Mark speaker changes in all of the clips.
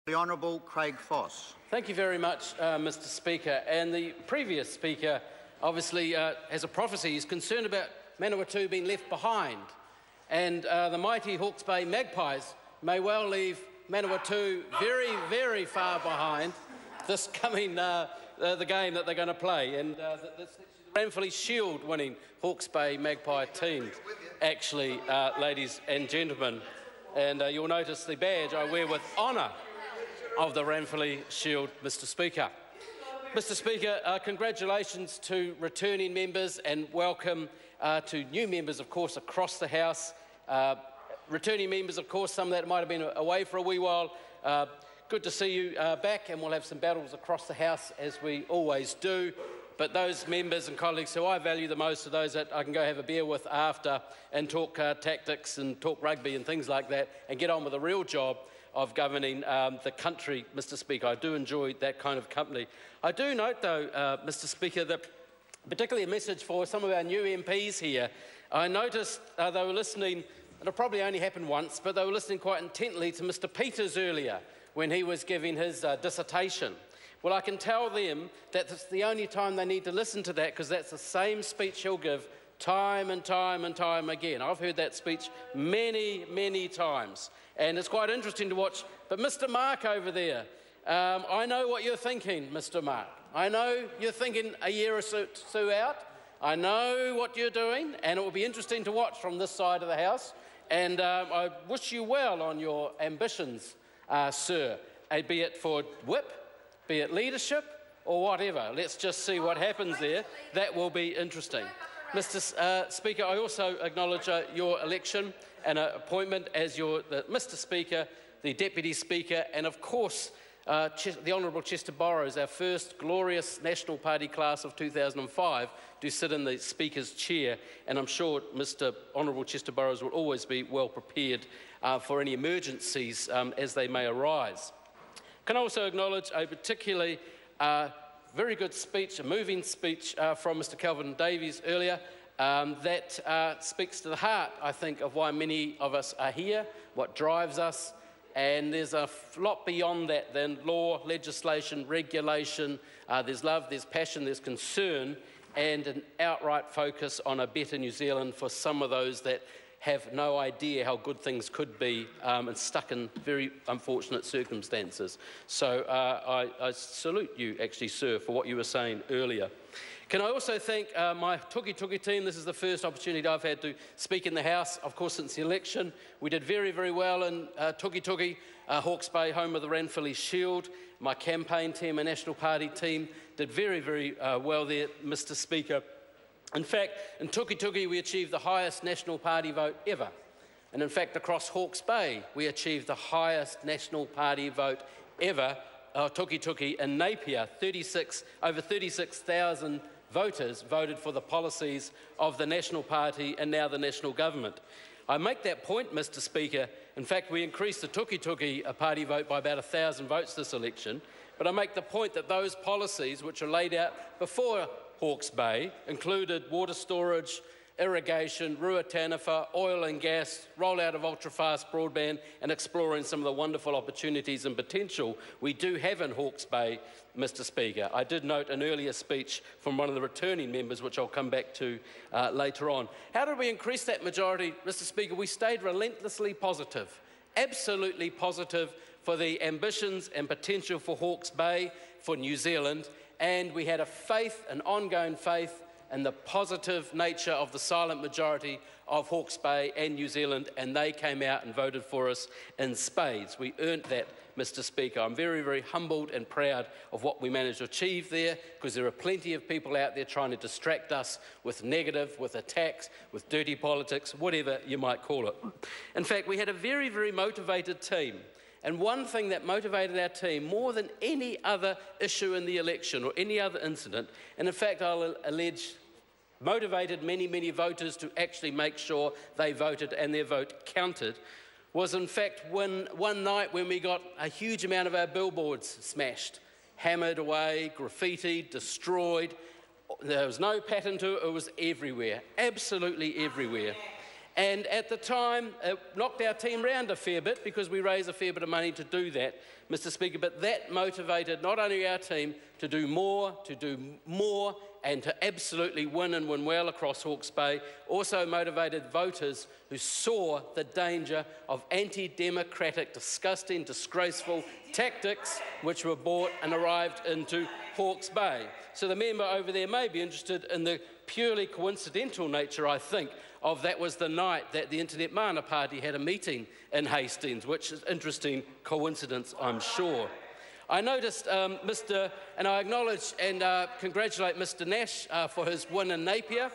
Speaker 1: The Honourable Craig Foss.
Speaker 2: Thank you very much, Mr Speaker. And the previous Speaker obviously has a prophecy. He's concerned about Manawatu being left behind. And the mighty Hawke's Bay Magpies may well leave Manawatu very, very far behind this coming the game that they're going to play. And the Ranfurly Shield winning Hawke's Bay Magpie team, actually, ladies and gentlemen. And you'll notice the badge I wear with honour of the Ranfurly Shield, Mr Speaker. Mr Speaker, congratulations to returning members and welcome to new members, of course, across the House. Returning members, of course, some that might have been away for a wee while. Good to see you back, and we'll have some battles across the House, as we always do. But those members and colleagues who I value the most are those that I can go have a beer with after and talk tactics and talk rugby and things like that and get on with the real job of governing the country, Mr Speaker. I do enjoy that kind of company. I do note, though, Mr Speaker, that particularly a message for some of our new MPs here. I noticed they were listening, it'll probably only happen once, but they were listening quite intently to Mr Peters earlier when he was giving his dissertation. Well, I can tell them that it's the only time they need to listen to that, because that's the same speech he'll give time and time and time again. I've heard that speech many, many times, and it's quite interesting to watch. But Mr Mark over there, I know what you're thinking, Mr Mark. I know you're thinking a year or so out. I know what you're doing, and it will be interesting to watch from this side of the House. And I wish you well on your ambitions, sir, be it for whip, be it leadership or whatever. Let's just see what happens there. That will be interesting. Mr Speaker, I also acknowledge your election and appointment as Mr Speaker, the Deputy Speaker, and of course the Honourable Chester Borrows, our first glorious National Party class of 2005, to sit in the Speaker's chair, and I'm sure Mr Honourable Chester Borrows will always be well prepared for any emergencies as they may arise. Can I also acknowledge a particularly very good speech, a moving speech from Mr Kelvin Davies earlier that speaks to the heart, I think, of why many of us are here, what drives us, and there's a lot beyond that than law, legislation, regulation. There's love, there's passion, there's concern, and an outright focus on a better New Zealand for some of those that have no idea how good things could be and stuck in very unfortunate circumstances. So I salute you, actually, sir, for what you were saying earlier. Can I also thank my Tuki Tuki team? This is the first opportunity I've had to speak in the House, of course, since the election. We did very, very well in Tuki Tuki, Hawke's Bay, home of the Ranfurly Shield. My campaign team, a National Party team, did very, very well there, Mr Speaker. In fact, in Tuki Tuki, we achieved the highest National Party vote ever. And in fact, across Hawke's Bay, we achieved the highest National Party vote ever, Tuki Tuki in Napier. Over 36,000 voters voted for the policies of the National Party and now the National Government. I make that point, Mr Speaker. In fact, we increased the Tuki Tuki party vote by about 1,000 votes this election. But I make the point that those policies, which are laid out before Hawke's Bay, included water storage, irrigation, Ruataniwha, oil and gas, rollout of ultra-fast broadband, and exploring some of the wonderful opportunities and potential we do have in Hawke's Bay, Mr Speaker. I did note an earlier speech from one of the returning members, which I'll come back to later on. How did we increase that majority, Mr Speaker? We stayed relentlessly positive, absolutely positive for the ambitions and potential for Hawke's Bay, for New Zealand, and we had a faith, an ongoing faith, in the positive nature of the silent majority of Hawke's Bay and New Zealand, and they came out and voted for us in spades. We earned that, Mr Speaker. I'm very, very humbled and proud of what we managed to achieve there, because there are plenty of people out there trying to distract us with negative, with attacks, with dirty politics, whatever you might call it. In fact, we had a very, very motivated team. And one thing that motivated our team more than any other issue in the election or any other incident, and in fact I'll allege motivated many, many voters to actually make sure they voted and their vote counted, was in fact one night when we got a huge amount of our billboards smashed, hammered away, graffiti, destroyed. There was no pattern to it, it was everywhere, absolutely everywhere. And at the time, it knocked our team round a fair bit because we raised a fair bit of money to do that, Mr. Speaker. But that motivated not only our team to do more, and to absolutely win and win well across Hawke's Bay, also motivated voters who saw the danger of anti-democratic, disgusting, disgraceful tactics which were brought and arrived into Hawke's Bay. So the member over there may be interested in the purely coincidental nature, I think, of that was the night that the Internet Mana Party had a meeting in Hastings, which is an interesting coincidence, I'm sure. I noticed, and I acknowledge and congratulate Mr Nash for his win in Napier.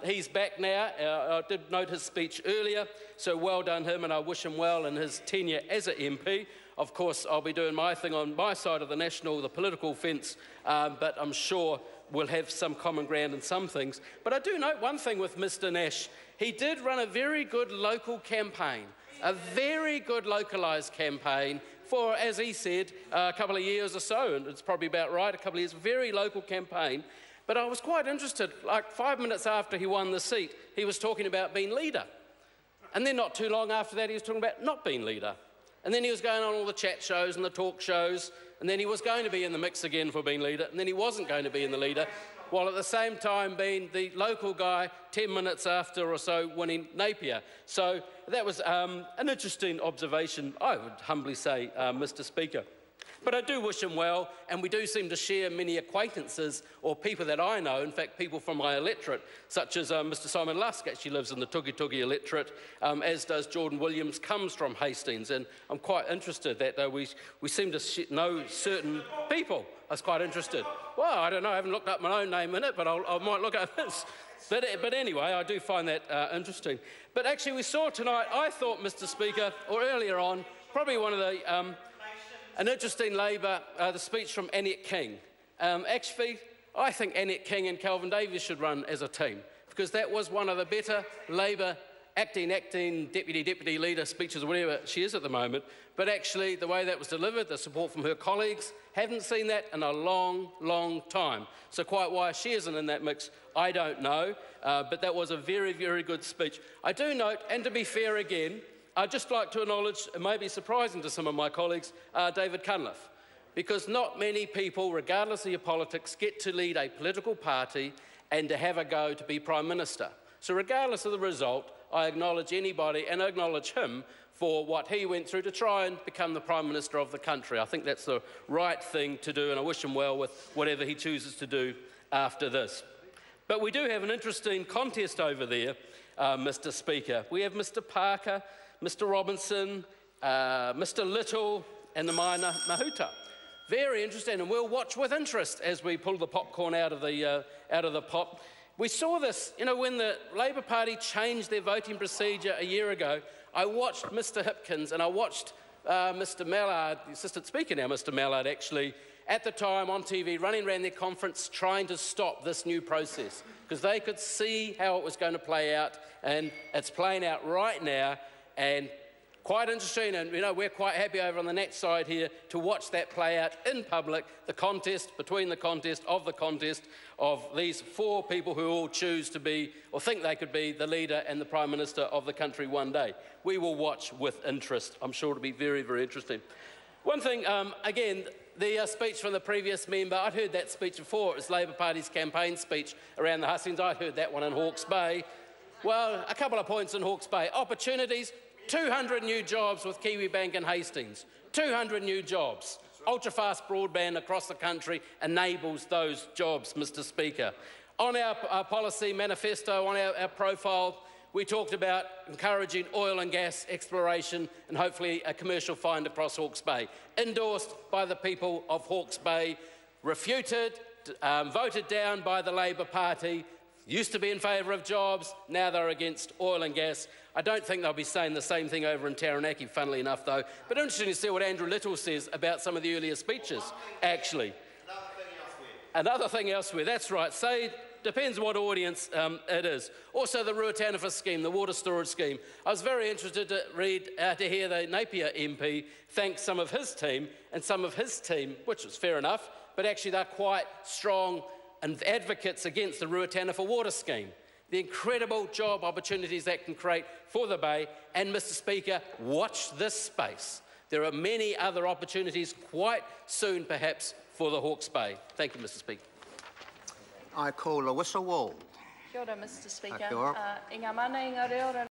Speaker 2: He's back now. I did note his speech earlier, so well done him, and I wish him well in his tenure as an MP. Of course, I'll be doing my thing on my side of the political fence, but I'm sure we'll have some common ground in some things. But I do note one thing with Mr Nash. He did run a very good local campaign, a very good localised campaign for, as he said, a couple of years or so, and it's probably about right, a couple of years, very local campaign. But I was quite interested, like 5 minutes after he won the seat, he was talking about being leader. And then not too long after that, he was talking about not being leader. And then he was going on all the chat shows and the talk shows, and then he was going to be in the mix again for being leader, and then he wasn't going to be in the leader, while at the same time being the local guy 10 minutes after or so winning Napier. So that was an interesting observation, I would humbly say, Mr Speaker. But I do wish him well, and we do seem to share many acquaintances or people that I know, in fact people from my electorate, such as Mr Simon Lusk actually lives in the Tugi electorate, as does Jordan Williams, comes from Hastings, and I'm quite interested that we seem to know certain people. I was quite interested. Well, I don't know, I haven't looked up my own name in it, but I might look up his. But anyway, I do find that interesting. But actually we saw tonight, I thought, Mr Speaker, or earlier on, probably one of the an interesting Labor, the speech from Annette King. Actually, I think Annette King and Calvin Davies should run as a team, because that was one of the better Labor acting, deputy leader speeches, or whatever she is at the moment. But actually, the way that was delivered, the support from her colleagues, haven't seen that in a long, long time. So quite why she isn't in that mix, I don't know. But that was a very, very good speech. I do note, and to be fair again, I'd just like to acknowledge, it may be surprising to some of my colleagues, David Cunliffe, because not many people, regardless of your politics, get to lead a political party and to have a go to be Prime Minister. So regardless of the result, I acknowledge anybody and I acknowledge him for what he went through to try and become the Prime Minister of the country. I think that's the right thing to do, and I wish him well with whatever he chooses to do after this. But we do have an interesting contest over there, Mr Speaker. We have Mr Parker, Mr Robinson, Mr Little and the Maina Mahuta. Very interesting, and we'll watch with interest as we pull the popcorn out of the pot. We saw this, you know, when the Labor Party changed their voting procedure a year ago. I watched Mr Hipkins and I watched Mr Mallard, the Assistant Speaker now, Mr Mallard, actually, at the time on TV, running around their conference trying to stop this new process, because they could see how it was going to play out, and it's playing out right now. And quite interesting, and you know, we're quite happy over on the next side here to watch that play out in public, the contest of these four people who all choose to be, or think they could be, the leader and the Prime Minister of the country one day. We will watch with interest. I'm sure it'll be very, very interesting. One thing, again, the speech from the previous member, I'd heard that speech before. It was Labor Party's campaign speech around the hustings. I'd heard that one in Hawke's Bay. Well, a couple of points in Hawke's Bay. Opportunities, 200 new jobs with Kiwibank and Hastings. 200 new jobs. Ultra-fast broadband across the country enables those jobs, Mr Speaker. On our policy manifesto, on our profile, we talked about encouraging oil and gas exploration and hopefully a commercial find across Hawke's Bay. Endorsed by the people of Hawke's Bay, refuted, voted down by the Labor Party, used to be in favour of jobs, now they're against oil and gas. I don't think they'll be saying the same thing over in Taranaki, funnily enough, though. But interesting to see what Andrew Little says about some of the earlier speeches, actually. Another thing elsewhere, that's right. Say, depends what audience it is. Also, the Ruataniwha scheme, the water storage scheme. I was very interested to hear the Napier MP thank some of his team, which was fair enough, but actually they're quite strong and advocates against the Ruataniwha water scheme. the incredible job opportunities that can create for the Bay. And, Mr Speaker, watch this space. There are many other opportunities quite soon, perhaps, for the Hawke's Bay. Thank you, Mr Speaker.
Speaker 1: I call Lewis Wall.
Speaker 3: Kia ora, Mr Speaker.
Speaker 1: Kia ora.
Speaker 3: I ngā mana i ngā reo